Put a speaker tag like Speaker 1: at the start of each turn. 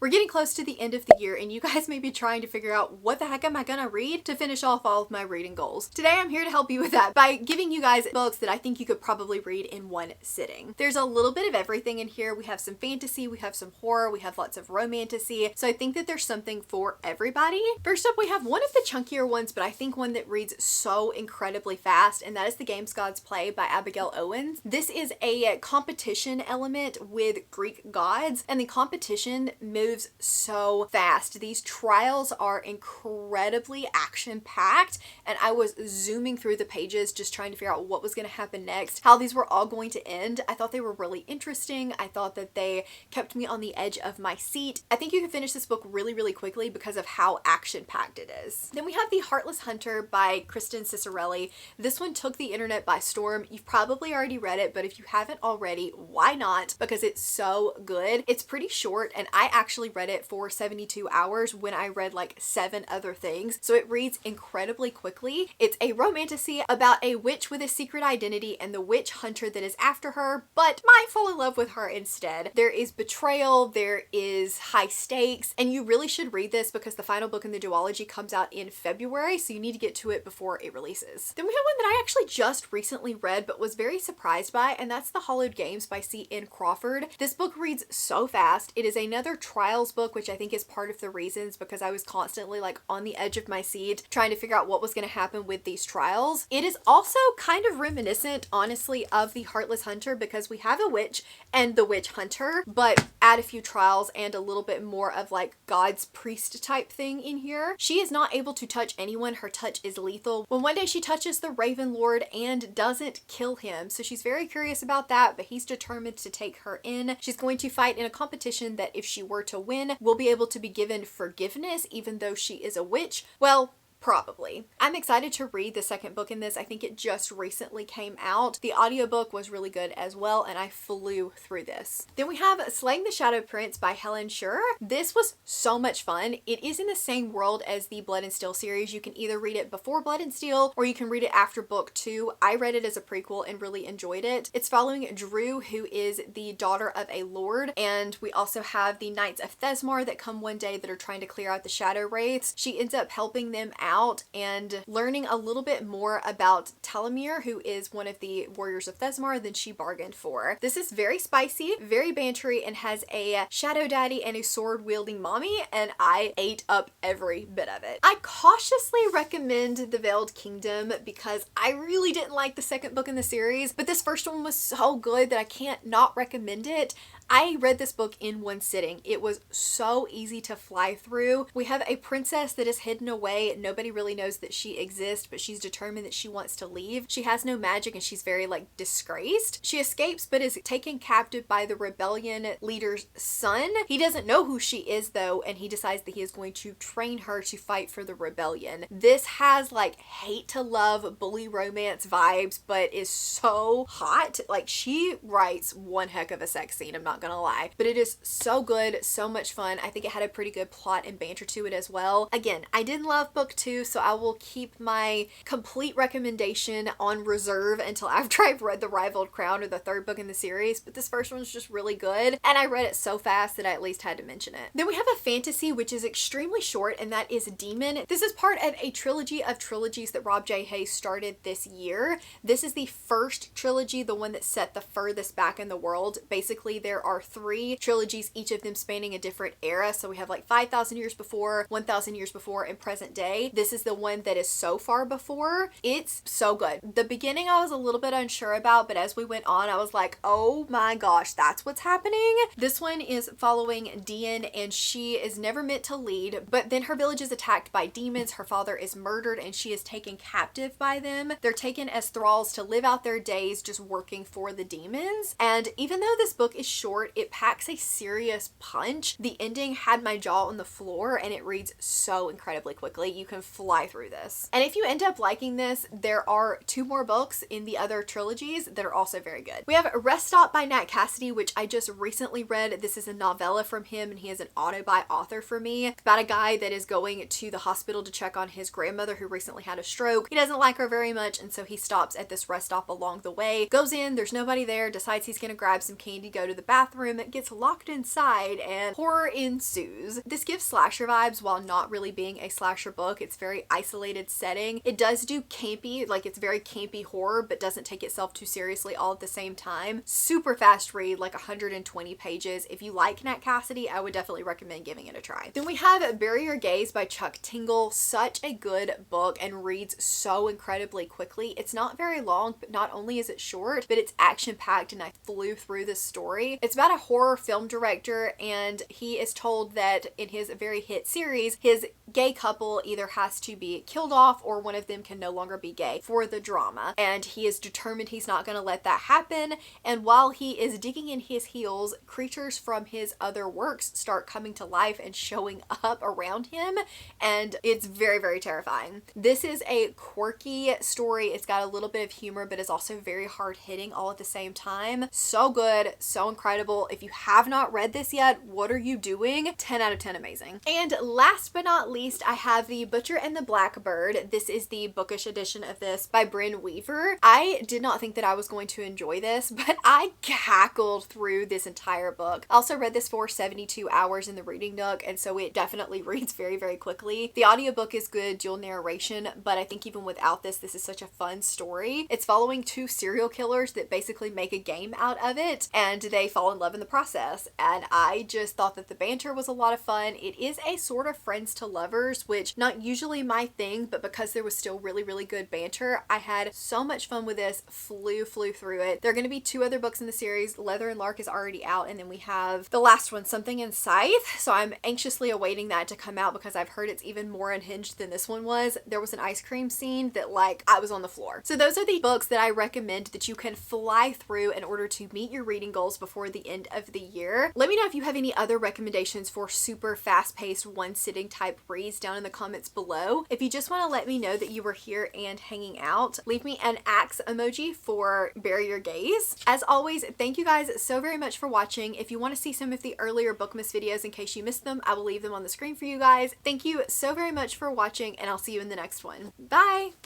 Speaker 1: We're getting close to the end of the year and you guys may be trying to figure out what the heck am I gonna read to finish off all of my reading goals. Today I'm here to help you with that by giving you guys books that I think you could probably read in one sitting. There's a little bit of everything in here. We have some fantasy, we have some horror, we have lots of romantasy, so I think that there's something for everybody. First up, we have one of the chunkier ones, but I think one that reads so incredibly fast, and that is The Games Gods Play by Abigail Owens. This is a competition element with Greek gods, and the competition moves so fast. These trials are incredibly action-packed, and I was zooming through the pages just trying to figure out what was going to happen next, how these were all going to end. I thought they were really interesting. I thought that they kept me on the edge of my seat. I think you can finish this book really, really quickly because of how action-packed it is. Then we have The Heartless Hunter by Kristen Cicerelli. This one took the internet by storm. You've probably already read it, but if you haven't already, why not? Because it's so good. It's pretty short, and I actually read it for 72 hours when I read like 7 other things. So it reads incredibly quickly. It's a romantasy about a witch with a secret identity and the witch hunter that is after her, but might fall in love with her instead. There is betrayal, there is high stakes, and you really should read this because the final book in the duology comes out in February, so you need to get to it before it releases. Then we have one that I actually just recently read but was very surprised by, and that's The Hallowed Games by C.N. Crawford. This book reads so fast. It is another trials book, which I think is part of the reasons because I was constantly like on the edge of my seat trying to figure out what was going to happen with these trials. It is also kind of reminiscent, honestly, of The Heartless Hunter because we have a witch and the witch hunter, but add a few trials and a little bit more of like God's priest type thing in here. She is not able to touch anyone. Her touch is lethal. When one day she touches the Raven Lord and doesn't kill him. So she's very curious about that, but he's determined to take her in. She's going to fight in a competition that if she were to win, will be able to be given forgiveness even though she is a witch. Well, probably. I'm excited to read the second book in this. I think it just recently came out. The audiobook was really good as well, and I flew through this. Then we have Slaying the Shadow Prince by Helen Scher. This was so much fun. It is in the same world as the Blood and Steel series. You can either read it before Blood and Steel or you can read it after book 2. I read it as a prequel and really enjoyed it. It's following Drew, who is the daughter of a lord, and we also have the Knights of Thesmar that come one day that are trying to clear out the Shadow Wraiths. She ends up helping them out and learning a little bit more about Telemere, who is one of the warriors of Thesmar, than she bargained for. This is very spicy, very bantery, and has a shadow daddy and a sword-wielding mommy, and I ate up every bit of it. I cautiously recommend The Veiled Kingdom because I really didn't like the second book in the series, but this first one was so good that I can't not recommend it. I read this book in one sitting. It was so easy to fly through. We have a princess that is hidden away. Nobody really knows that she exists, but she's determined that she wants to leave. She has no magic and she's very like disgraced. She escapes but is taken captive by the rebellion leader's son. He doesn't know who she is though, and he decides that he is going to train her to fight for the rebellion. This has like hate to love bully romance vibes, but is so hot. Like, she writes one heck of a sex scene, I'm not gonna lie, but it is so good, so much fun. I think it had a pretty good plot and banter to it as well. Again, I didn't love book 2, so I will keep my complete recommendation on reserve until after I've read The Rivaled Crown, or the third book in the series, but this first one's just really good, and I read it so fast that I at least had to mention it. Then we have a fantasy which is extremely short, and that is Demon. This is part of a trilogy of trilogies that Rob J. Hayes started this year. This is the first trilogy, the one that's set the furthest back in the world. Basically, there are 3 trilogies, each of them spanning a different era. So we have like 5,000 years before, 1,000 years before, and present day. This is the one that is so far before. It's so good. The beginning I was a little bit unsure about, but as we went on, I was like, oh my gosh, that's what's happening. This one is following Dian, and she is never meant to lead, but then her village is attacked by demons. Her father is murdered and she is taken captive by them. They're taken as thralls to live out their days just working for the demons. And even though this book is short, it packs a serious punch. The ending had my jaw on the floor, and it reads so incredibly quickly. You can fly through this. And if you end up liking this, there are 2 more books in the other trilogies that are also very good. We have Rest Stop by Nat Cassidy, which I just recently read. This is a novella from him, and he is an auto-buy author for me. It's about a guy that is going to the hospital to check on his grandmother who recently had a stroke. He doesn't like her very much, and so he stops at this rest stop along the way, goes in, there's nobody there, decides he's gonna grab some candy, go to the bathroom, gets locked inside, and horror ensues. This gives slasher vibes while not really being a slasher book. It's very isolated setting. It does do campy, like it's very campy horror, but doesn't take itself too seriously all at the same time. Super fast read, like 120 pages. If you like Nat Cassidy, I would definitely recommend giving it a try. Then we have Bury Your Gaze by Chuck Tingle. Such a good book and reads so incredibly quickly. It's not very long, but not only is it short, but it's action-packed, and I flew through this story. It's about a horror film director, and he is told that in his very hit series, his gay couple either has to be killed off or one of them can no longer be gay for the drama, and he is determined he's not going to let that happen. And while he is digging in his heels, creatures from his other works start coming to life and showing up around him, and it's very, very terrifying. This is a quirky story. It's got a little bit of humor, but is also very hard-hitting all at the same time. So good, so incredible. If you have not read this yet, what are you doing? 10 out of 10 amazing. And last but not least, I have The Butcher and the Blackbird. This is the bookish edition of this by Bryn Weaver. I did not think that I was going to enjoy this, but I cackled through this entire book. I also read this for 72 hours in the reading nook, and so it definitely reads very, very quickly. The audiobook is good, dual narration, but I think even without this, this is such a fun story. It's following 2 serial killers that basically make a game out of it, and they fall in love in the process. And I just thought that the banter was a lot of fun. It is a sort of friends to lovers, which not usually my thing, but because there was still really, really good banter, I had so much fun with this. Flew through it. There are going to be 2 other books in the series. Leather and Lark is already out, and then we have the last one, Something in Scythe. So I'm anxiously awaiting that to come out because I've heard it's even more unhinged than this one was. There was an ice cream scene that, like, I was on the floor. So those are the books that I recommend that you can fly through in order to meet your reading goals before the end of the year. Let me know if you have any other recommendations for super fast-paced one-sitting type reads down in the comments below. If you just want to let me know that you were here and hanging out, leave me an axe emoji for Bury Your Gaze. As always, thank you guys so very much for watching. If you want to see some of the earlier bookmas videos in case you missed them, I will leave them on the screen for you guys. Thank you so very much for watching, and I'll see you in the next one. Bye!